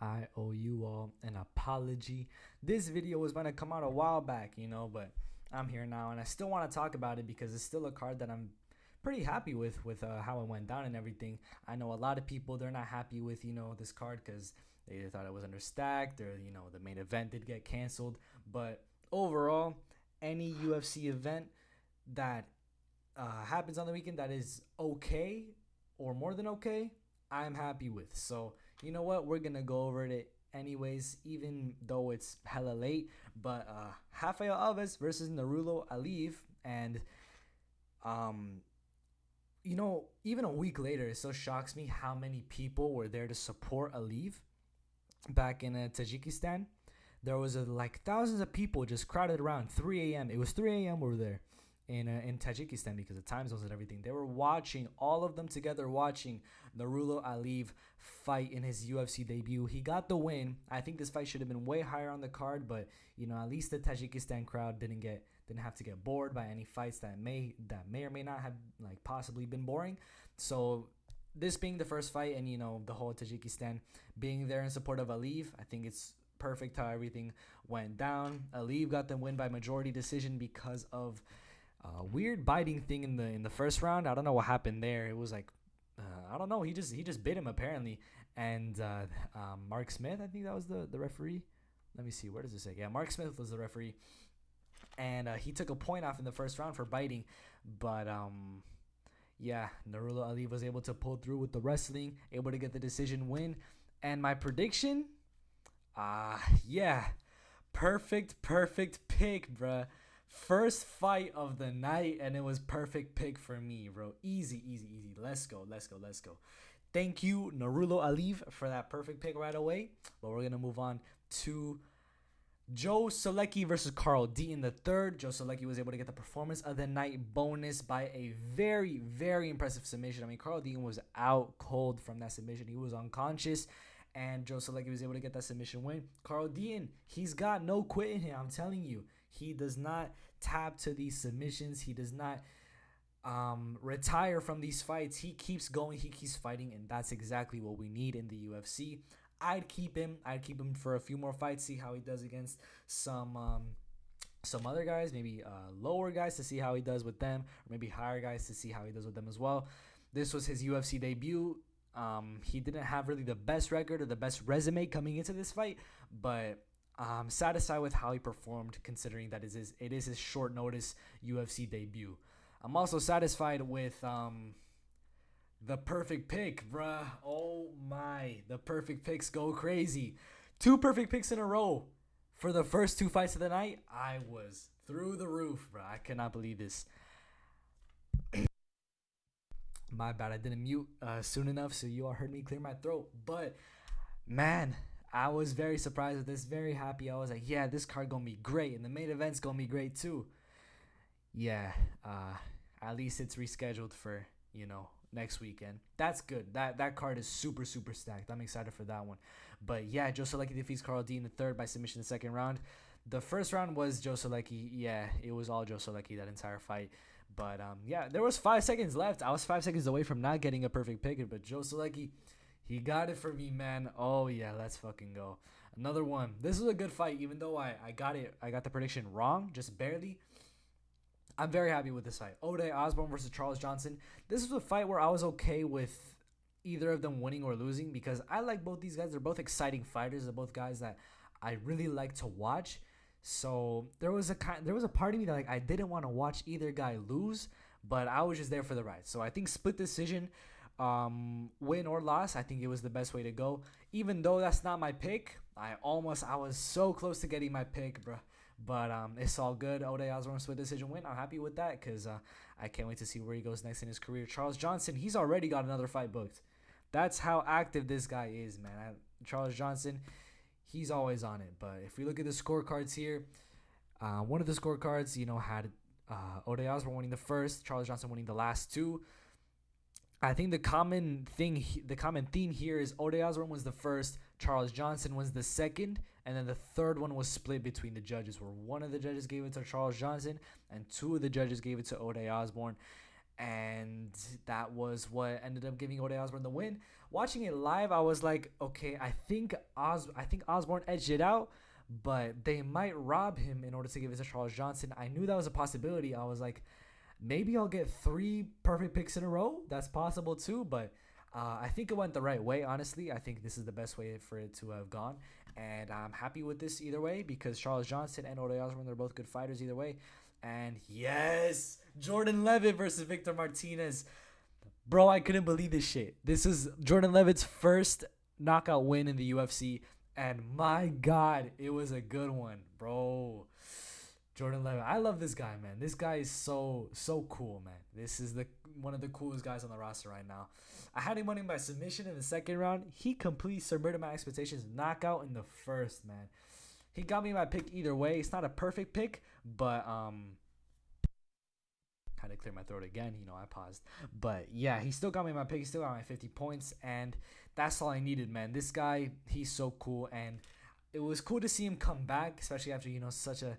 I owe you all an apology. This video was going to come out a while back, but I'm here now and I still want to talk about it because it's still a card that I'm pretty happy with how it went down and everything. I know a lot of people, they're not happy with, this card because they either thought it was understacked or, the main event did get canceled. But overall, any UFC event that happens on the weekend that is okay or more than okay, I'm happy with. So, you know what? We're going to go over it anyways, even though it's hella late. But Rafael Alves versus Nurullo Aliev. And, even a week later, it still shocks me how many people were there to support Aliev back in Tajikistan. There was like thousands of people just crowded around 3 a.m. It was 3 a.m. we were there in Tajikistan because of time zones and everything. They were watching, all of them together, watching Nurullo Aliev fight in his UFC debut. He got the win. I think this fight should have been way higher on the card, but at least the Tajikistan crowd didn't have to get bored by any fights that may or may not have possibly been boring. So this being the first fight and the whole Tajikistan being there in support of Aliev, I think it's perfect how everything went down. Aliev got the win by majority decision because of a weird biting thing in the first round. I don't know what happened there. It was like I don't know. He just bit him apparently. And Mark Smith, I think that was the referee. Let me see. Where does it say? Yeah, Mark Smith was the referee. And he took a point off in the first round for biting. But Nurullo Aliev was able to pull through with the wrestling, able to get the decision win. And my prediction, perfect pick, bruh. First fight of the night, and it was perfect pick for me, bro. Easy. Let's go. Thank you, Nurullo Aliev, for that perfect pick right away. But we're gonna move on to Joe Solecki versus Carl D in the third. Joe Solecki was able to get the performance of the night bonus by a very, very impressive submission. I mean, Carl D was out cold from that submission. He was unconscious, and Joe Solecki was able to get that submission win. Carl D, he's got no quit in him. I'm telling you, he does not tap to these submissions. He does not retire from these fights. He keeps going. He keeps fighting, and that's exactly what we need in the UFC. I'd keep him for a few more fights, see how he does against some other guys, maybe lower guys to see how he does with them, or maybe higher guys to see how he does with them as well. This was his UFC debut. He didn't have really the best record or the best resume coming into this fight, but I'm satisfied with how he performed considering that it is his short notice UFC debut. I'm also satisfied with the perfect pick, bruh. Oh my, the perfect picks go crazy. 2 perfect picks in a row for the first 2 fights of the night. I was through the roof, bruh. I cannot believe this. My bad, I didn't mute soon enough, so you all heard me clear my throat. But man, I was very surprised with this, very happy. I was like, yeah, this card gonna be great, and the main event's gonna be great too. Yeah, at least it's rescheduled for next weekend. That's good. That card is super stacked. I'm excited for that one. But yeah, Joe Solecki defeats Carl D in the third by submission in the second round. The first round was Joe Solecki. Yeah, it was all Joe Solecki that entire fight. But there was 5 seconds left. I was 5 seconds away from not getting a perfect pick, but Joe Solecki, he got it for me, man. Oh yeah, let's fucking go. Another one. This was a good fight, even though I got the prediction wrong, just barely. I'm very happy with this fight. Ode Osbourne versus Charles Johnson. This was a fight where I was okay with either of them winning or losing because I like both these guys. They're both exciting fighters. They're both guys that I really like to watch. So there was a part of me that I didn't want to watch either guy lose, but I was just there for the ride. So I think split decision, win or loss, I think it was the best way to go. Even though that's not my pick, I was so close to getting my pick, bro. But it's all good. Ode Osbourne split decision win. I'm happy with that because I can't wait to see where he goes next in his career. Charles Johnson, he's already got another fight booked. That's how active this guy is, man. Charles Johnson, he's always on it. But if we look at the scorecards here, one of the scorecards, had Ode Osbourne winning the first, Charles Johnson winning the last 2. I think the common theme here is Ode Osbourne was the first, Charles Johnson was the second, and then the third one was split between the judges, where one of the judges gave it to Charles Johnson and 2 of the judges gave it to Ode Osbourne. and that was what ended up giving Ode Osborne the win. Watching it live, I was like, okay, I think Osborne edged it out, but they might rob him in order to give it to Charles Johnson. I knew that was a possibility. I was like, maybe I'll get 3 perfect picks in a row. That's possible too, but I think it went the right way, honestly. I think this is the best way for it to have gone. And I'm happy with this either way because Charles Johnson and Ode Osborne, they're both good fighters either way. And yes, Jordan Levitt versus Victor Martinez. Bro, I couldn't believe this shit. This is Jordan Levitt's first knockout win in the UFC. And my God, it was a good one, bro. Jordan Levitt. I love this guy, man. This guy is so cool, man. This is the one of the coolest guys on the roster right now. I had him winning by submission in the second round. He completely subverted my expectations. Knockout in the first, man. He got me my pick either way. It's not a perfect pick, but had to clear my throat again. I paused. But yeah, he still got me my pick. He still got my 50 points, and that's all I needed, man. This guy, he's so cool, and it was cool to see him come back, especially after such a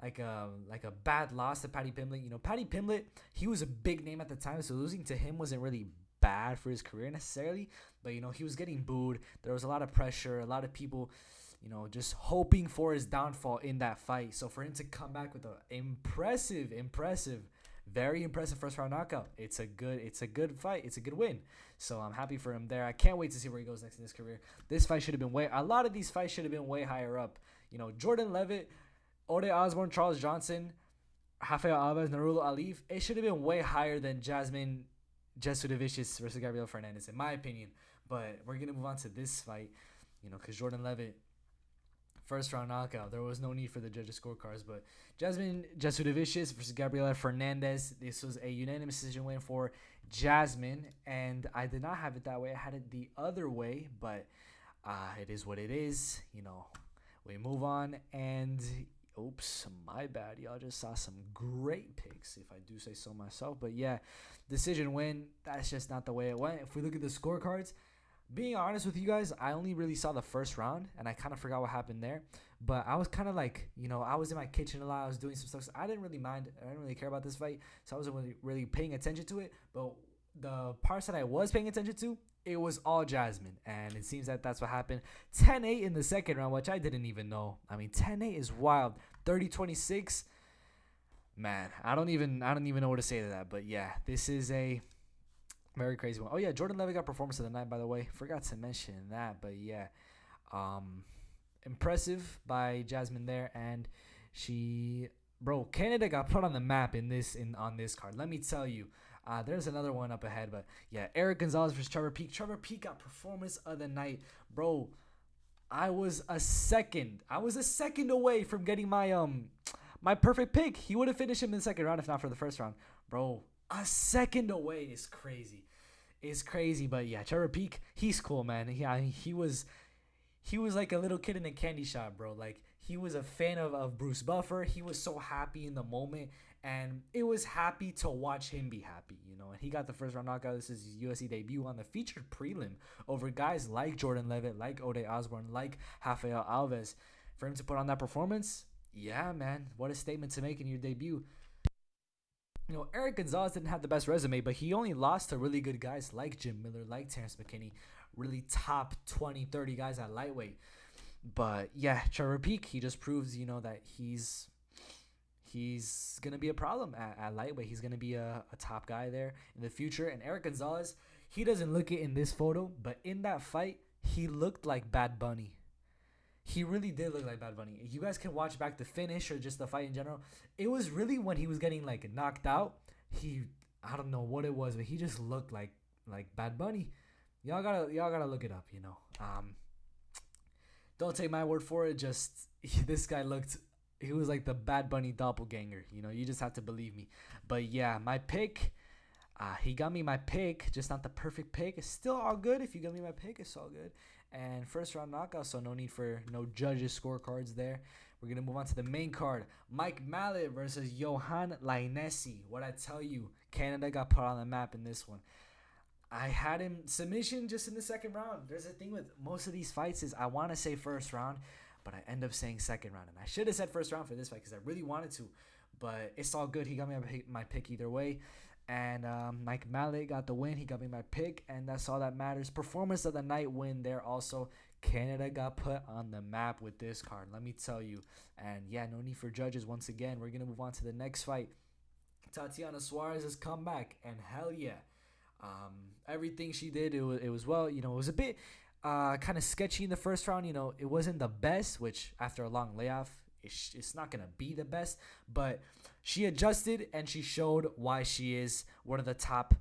like a bad loss to Paddy Pimblett. Paddy Pimblett, he was a big name at the time, so losing to him wasn't really bad for his career necessarily. But he was getting booed. There was a lot of pressure, a lot of people, just hoping for his downfall in that fight. So for him to come back with an impressive, very impressive first round knockout, it's a good fight. It's a good win. So I'm happy for him there. I can't wait to see where he goes next in his career. This fight should have been a lot of these fights should have been way higher up. Jordan Levitt, Ode Osborne, Charles Johnson, Rafael Alves, Narulo Aliev, it should have been way higher than Jasmine Jasudavicius versus Gabriel Fernandez, in my opinion. But we're going to move on to this fight, because Jordan Levitt, first round knockout. There was no need for the judges' scorecards. But Jasmine Jasudavicius versus Gabriela Fernandez. This was a unanimous decision win for Jasmine. And I did not have it that way. I had it the other way. But it is what it is. We move on. And oops, my bad. Y'all just saw some great picks, if I do say so myself. But yeah, decision win. That's just not the way it went. If we look at the scorecards, being honest with you guys, I only really saw the first round, and I kind of forgot what happened there. But I was kind of like, I was in my kitchen a lot. I was doing some stuff. So I didn't really mind. I didn't really care about this fight. So I wasn't really paying attention to it. But the parts that I was paying attention to, it was all Jasmine. And it seems that that's what happened. 10-8 in the second round, which I didn't even know. I mean, 10-8 is wild. 30-26. Man, I don't even know what to say to that. But yeah, this is a very crazy one. Oh yeah, Jordan Levitt got performance of the night, by the way. Forgot to mention that, but yeah, impressive by Jasmine there, and Canada got put on the map on this card. Let me tell you, there's another one up ahead, but yeah, Eric Gonzalez versus Trevor Peek. Trevor Peek got performance of the night, bro. I was a second away from getting my perfect pick. He would have finished him in the second round if not for the first round, bro. A second away is crazy. It's crazy, but yeah, Trevor Peek, he's cool, man. He was like a little kid in a candy shop, bro. Like, he was a fan of Bruce Buffer. He was so happy in the moment, and it was happy to watch him be happy, And he got the first round knockout. This is his UFC debut on the featured prelim over guys like Jordan Levitt, like Ode Osborne, like Rafael Alves. For him to put on that performance, yeah, man, what a statement to make in your debut. Eric Gonzalez didn't have the best resume, but he only lost to really good guys like Jim Miller, like Terrence McKinney, really top 20, 30 guys at lightweight. But yeah, Trevor Peek, he just proves, that he's going to be a problem at lightweight. He's going to be a top guy there in the future. And Eric Gonzalez, he doesn't look it in this photo, but in that fight, he looked like Bad Bunny. He really did look like Bad Bunny. You guys can watch back the finish or just the fight in general. It was really when he was getting like knocked out. I don't know what it was, but he just looked like Bad Bunny. Y'all gotta look it up. Don't take my word for it. Just this guy he was like the Bad Bunny doppelganger. You just have to believe me. But yeah, my pick. He got me my pick, just not the perfect pick. It's still all good. If you got me my pick, it's all good. And first round knockout, so no need for no judges scorecards there. We're going to move on to the main card. Mike Mallet versus Johan Lainesse. What I tell you, Canada got put on the map in this one. I had him submission just in the second round. There's a thing with most of these fights is I want to say first round, but I end up saying second round. And I should have said first round for this fight because I really wanted to. But it's all good. He got me my pick either way. And Mike Mallet got the win. He got me my pick, and that's all that matters. Performance of the night win there also. Canada got put on the map with this card, let me tell you. And yeah, no need for judges once again. We're going to move on to the next fight. Tatiana Suarez's comeback, and hell yeah. Everything she did, it was well. It was a bit kind of sketchy in the first round. It wasn't the best, which after a long layoff, it's not going to be the best. But she adjusted, and she showed why she is one of the top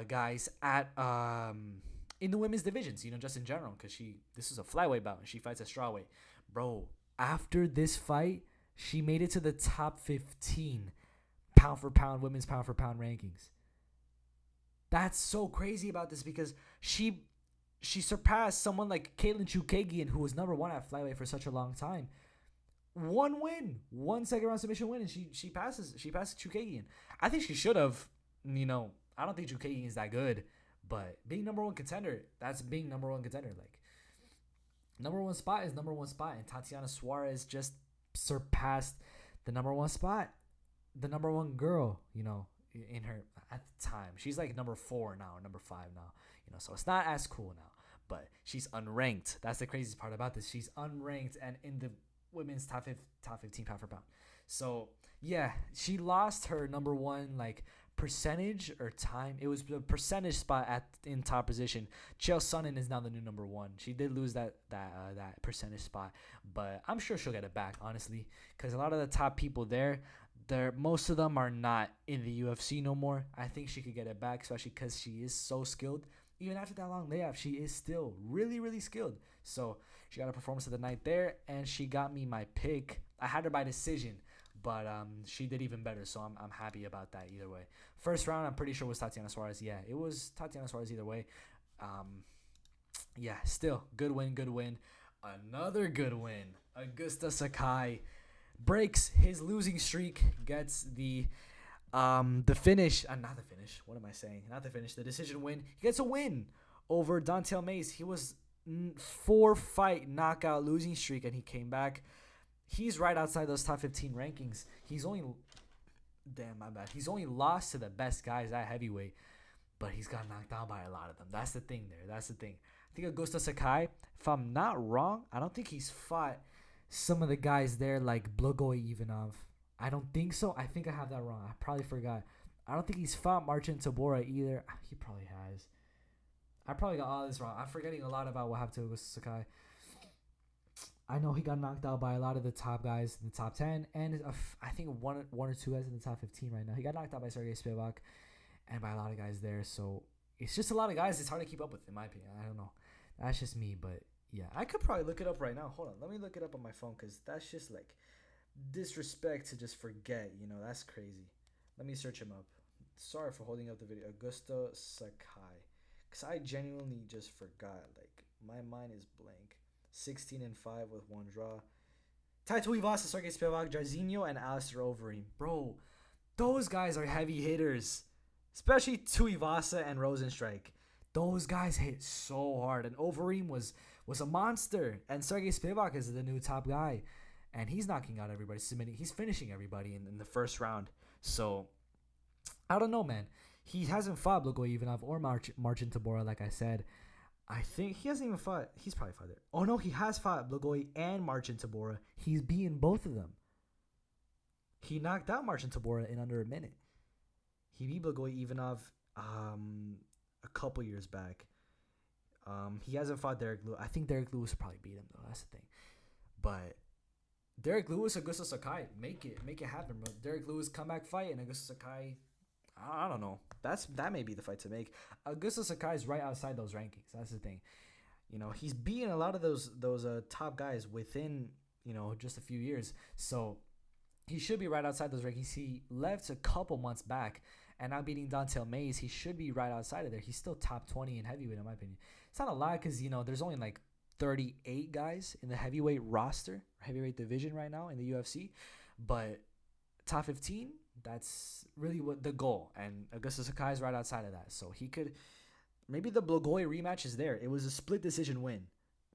guys at in the women's divisions, just in general, because this is a flyweight bout, and she fights at strawweight. Bro, after this fight, she made it to the top 15 pound for pound, women's pound for pound rankings. That's so crazy about this, because she surpassed someone like Caitlin Chukagian, who was number one at flyweight for such a long time. One win, one second round submission win, and she passes Chukagian. I think she should have. I don't think Chukagian is that good, but being number one contender, that's being number one contender. Like, number one spot is number one spot, and Tatiana Suarez just surpassed the number one spot, the number one girl. In her at the time, she's like number 4 now, or number 5 now. So it's not as cool now, but she's unranked. That's the craziest part about this. She's unranked and in the women's top 15 pound for pound. So yeah, she lost her number one percentage or time. It was the percentage spot in top position. Chael Sonnen is now the new number one. She did lose that percentage spot, but I'm sure she'll get it back, honestly, because a lot of the top people there, most of them are not in the UFC no more. I think she could get it back, especially because she is so skilled. Even after that long layoff, she is still really, really skilled. So she got a performance of the night there, and she got me my pick. I had her by decision, but she did even better, so I'm happy about that either way. First round, I'm pretty sure was Tatiana Suarez. Yeah, it was Tatiana Suarez either way. Yeah, still good win. Another good win. Augusta Sakai breaks his losing streak, gets the finish. Not the finish. What am I saying? Not the finish. The decision win. He gets a win over Dontel Mays. He was 4-fight knockout losing streak, and he came back. He's right outside those top 15 rankings. He's only lost to the best guys at heavyweight, but he's got knocked out by a lot of them. That's the thing there. I think Augusta Sakai, if I'm not wrong, I don't think he's fought some of the guys there like Blagoy Ivanov. I don't think so. I think I have that wrong. I probably forgot. I don't think he's fought Marcin Tybura either. He probably has. I probably got all this wrong. I'm forgetting a lot about what happened to Augusta Sakai. I know he got knocked out by a lot of the top guys in the top 10, and I think one or two guys in the top 15 right now. He got knocked out by Sergey Spivak and by a lot of guys there. So it's just a lot of guys. It's hard to keep up with, in my opinion. I don't know. That's just me, but yeah, I could probably look it up right now. Hold on, let me look it up on my phone, because that's just like disrespect to just forget. That's crazy. Let me search him up. Sorry for holding up the video. Augusta Sakai, because I genuinely just forgot. Like, my mind is blank. 16-5 with one draw. Taito Ivasa, Sergey Spivak, Jarzinho, and Alistair Overeem. Bro, those guys are heavy hitters. Especially Tuivasa and Rosenstrike. Those guys hit so hard. And Overeem was a monster. And Sergey Spivak is the new top guy. And he's knocking out everybody, he's finishing everybody in the first round. So, I don't know, man. He hasn't fought Blagoy Ivanov or Marcin Tybura, like I said. I think he hasn't even fought. He's probably fought there. Oh, no, he has fought Blagoy and Marcin Tybura. He's beaten both of them. He knocked out Marcin Tybura in under a minute. He beat Blagoy Ivanov a couple years back. He hasn't fought Derek Lewis. I think Derek Lewis will probably beat him, though. That's the thing. But Derek Lewis, Augusta Sakai, make it happen, bro. Derek Lewis comeback fight, and Augusta Sakai, I don't know. That may be the fight to make. Augusta Sakai is right outside those rankings. That's the thing. He's beaten a lot of those top guys within just a few years. So he should be right outside those rankings. He left a couple months back, and now beating Dontel Mays, he should be right outside of there. He's still top 20 in heavyweight, in my opinion. It's not a lot, because there's only like 38 guys in the heavyweight roster, heavyweight division right now in the UFC, but top 15, that's really what the goal. And Augusta Sakai is right outside of that, so he could. Maybe the Blagoy rematch is there. It was a split decision win.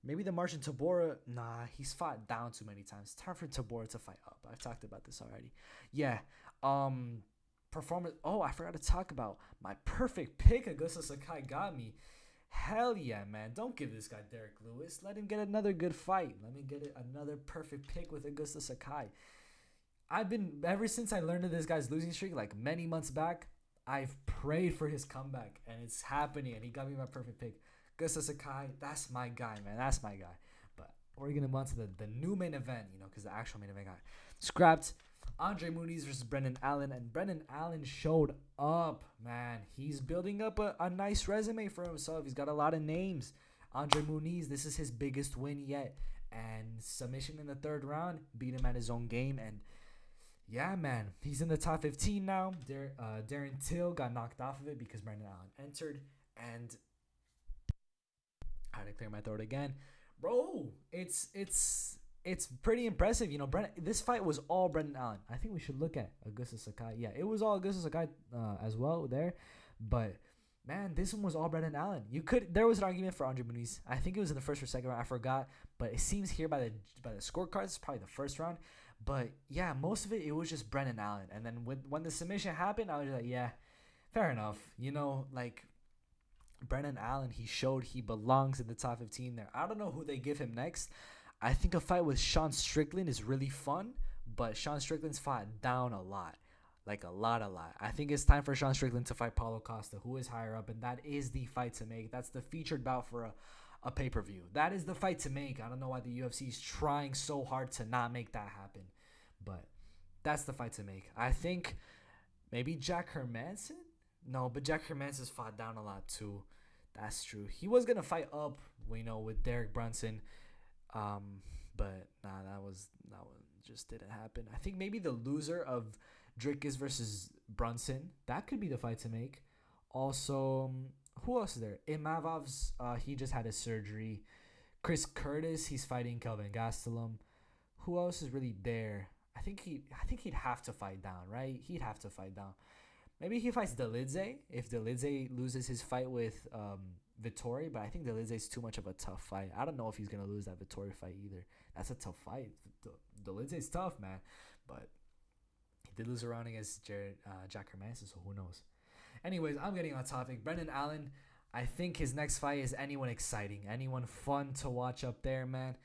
Maybe the Marcin Tybura, he's fought down too many times. It's time for Tybura to fight up. I've talked about this already. Yeah. performance. Oh, I forgot to talk about my perfect pick. Augusto Sakai got me. Hell yeah, man. Don't give this guy Derek Lewis. Let him get another good fight. Let me get another perfect pick with Augusto Sakai. I've been, ever since I learned of this guy's losing streak, like many months back, I've prayed for his comeback, and it's happening, and he got me my perfect pick. Augusto Sakai, that's my guy, man. That's my guy. But we're going to move on to the new main event, because the actual main event got scrapped. Andre Muniz versus Brendan Allen, and Brendan Allen showed up, man. He's building up a nice resume for himself. He's got a lot of names. Andre Muniz, this is his biggest win yet, and submission in the third round, beat him at his own game, and yeah, man, he's in the top 15 now. Darren Till got knocked off of it because Brendan Allen entered, and I had to clear my throat again, bro. It's pretty impressive, This fight was all Brendan Allen. I think we should look at Augusto Sakai. Yeah, it was all Augusto Sakai as well there, but man, this one was all Brendan Allen. There was an argument for Andre Muniz. I think it was in the first or second round. I forgot, but it seems here by the scorecards, it's probably the first round. But yeah, most of it was just Brendan Allen. And then when the submission happened, I was like, yeah, fair enough. Like Brendan Allen, he showed he belongs in the top 15 there. I don't know who they give him next. I think a fight with Sean Strickland is really fun, but Sean Strickland's fought down a lot. Like a lot. I think it's time for Sean Strickland to fight Paulo Costa, who is higher up, and that is the fight to make. That's the featured bout for a pay-per-view. That is the fight to make. I don't know why the UFC is trying so hard to not make that happen, but that's the fight to make. I think maybe Jack Hermanson? No, but Jack Hermanson's fought down a lot too. That's true. He was going to fight up, with Derek Brunson, but nah, that one just didn't happen. I think maybe the loser of Drickus versus Brunson, that could be the fight to make. Also, who else is there? Imavov's, he just had his surgery. Chris Curtis, he's fighting Kelvin Gastelum. Who else is really there? I think he'd have to fight down, right? He'd have to fight down. Maybe he fights Delidze if Delidze loses his fight with Vittori, but I think Delidze's too much of a tough fight. I don't know if he's gonna lose that Vittori fight either. That's a tough fight. Delidze's tough, man, but he did lose a round against Jack Hermanson, so who knows? Anyways, I'm getting on topic. Brendan Allen, I think his next fight is anyone exciting, anyone fun to watch up there, man.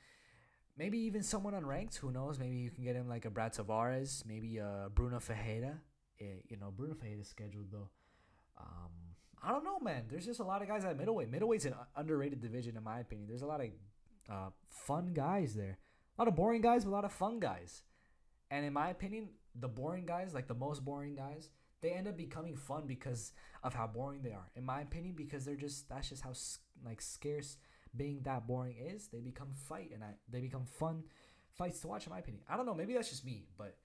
Maybe even someone unranked. Who knows? Maybe you can get him like a Brad Tavares, maybe Bruno Ferreira. Bruno Ferreira's scheduled though. I don't know, man. There's just a lot of guys at middleweight. Middleweight's an underrated division, in my opinion. There's a lot of fun guys there. A lot of boring guys, but a lot of fun guys. And in my opinion, the boring guys, like the most boring guys, they end up becoming fun because of how boring they are. In my opinion, because that's just how scarce being that boring is. They become they become fun fights to watch, in my opinion. I don't know. Maybe that's just me, but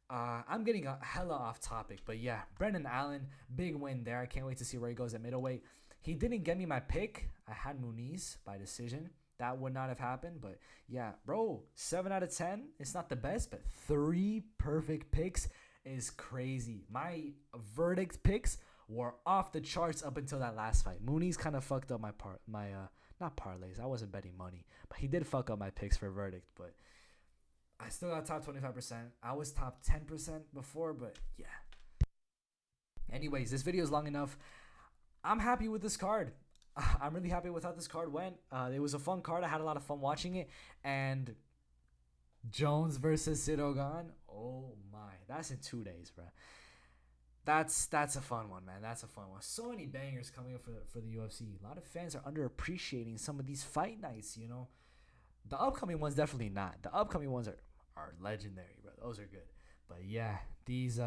I'm getting a hella off topic. But yeah, Brendan Allen, big win there. I can't wait to see where he goes at middleweight. He didn't get me my pick. I had Muniz by decision. That would not have happened. But yeah, bro, 7 out of 10. It's not the best, but 3 perfect picks is crazy. My verdict picks were off the charts up until that last fight. Muniz kind of fucked up my not parlays. I wasn't betting money, but he did fuck up my picks for verdict. But I still got top 25%. I was top 10% before, but yeah. Anyways, this video is long enough. I'm happy with this card. I'm really happy with how this card went. It was a fun card. I had a lot of fun watching it. And Jones versus Sidogan. Oh my, that's in 2 days, bro. That's a fun one, man. That's a fun one. So many bangers coming up for the UFC. A lot of fans are underappreciating some of these fight nights, The upcoming ones definitely not. The upcoming ones are legendary, bro. Those are good. But yeah, these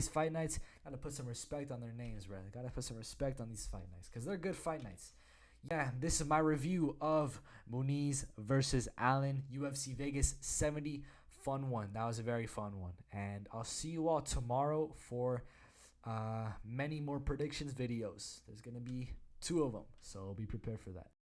fight nights, gotta put some respect on their names, bro. Gotta put some respect on these fight nights because they're good fight nights. Yeah, this is my review of Muniz versus Allen, UFC Vegas 70. Fun one. That was a very fun one. And I'll see you all tomorrow for many more predictions videos. There's going to be 2 of them, so be prepared for that.